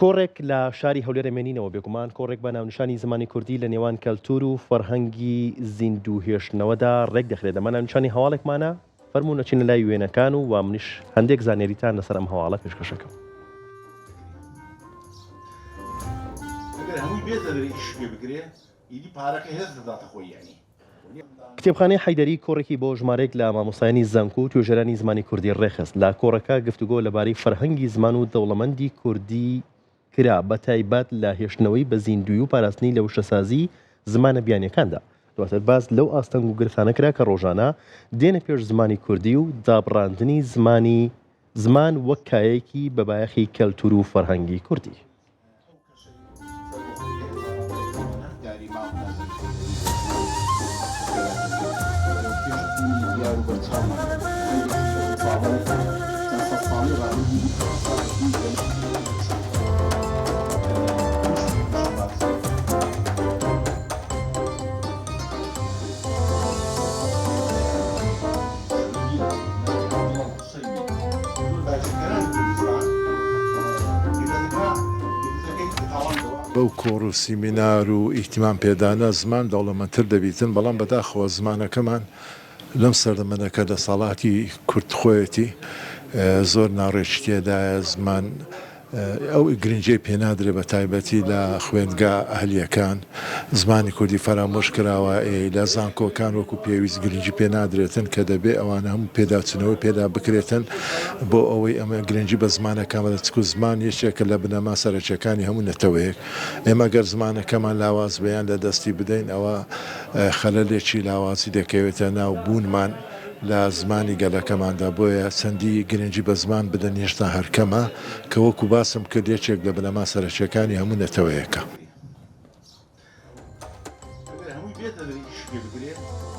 کۆڕێک لە شاری هەولێرە مێنینەوە بێگومان کۆڕێک بە ناونیشانی زمانی کوردی لە نێوان کەلتور و فەرهەنگی زیندوهێشتنەوەدا ڕێک دەخرێت دەمە ناونیشانی هەواڵێکمانە فەرموو نەچینە لای وێنەکان و وا منیش هەندێک زانێریتان لەسەر ئەم هەواڵە پێشکەشەکەم. کتێبخانەی حەیدەری کۆڕێکی بۆ ژمارەیەک لە مامۆستایانی زانکۆ و توێژەرانی زمانی کوردی ڕێخست. لە کۆڕەکە گفتوگۆ لەبارەی فەرهەنگی زمان و دەوڵەمەندی کوردی کرا بە تایبەت لە هێشتنەوەی بە زیندوی و پاراستنی لە وشەسازی زمانە بیانیەکاندا. دواتر باس لەو ئاستەنگ و گرتانە کرا کە ڕۆژانە دێنە پێش زمانی کوردی و دابڕاندنی زمان وەک کایەکی بەبایەخی کەلتور و فەرهەنگی کوردی. بەو کۆڕ و سیمینار و ئیحتیمام پێدانە زمان دەوڵەمەندتر دەبیتن، بەڵام بەداخەوە زمانەکەمان لەم سەردەمەنەکە لە ساڵاتی کورتخۆیەتی زۆر ناڕێکی تێدایە. زمان ئەو گرنگی پێنادرێ بە تایبەتی لە خوێندگا ئەهلیەکان زمانی کوردی فەرامۆش کراوە، لە زانکۆکان وەکو پێویست گرنگی پێنادرێتن کە دەبێ ئەوانە هەموو پێداچنەوەی پێدا بکرێتن بۆ ئەوەی ئەمە گرنگی بە زمانەکەمە لە چکو زمان یەکێکە لە بنەما سەرچەکانی هەموو نەتەوەیەک. ئێمە گەر زمانەکەمان لاواز بەیان لە دەستی بدەین ئەوە خەلەلێکی لاوازی دەکەوێتە ناو بوونمان لە زمانی گەلەکەماندا. بۆیە چەندی گرنگی بە زمان بدەن هێشتا هەرکەمە کە وەکو باسم کرد یەکێک لە بنەما سەرچەکانی هەموو نەتەوەیەکە.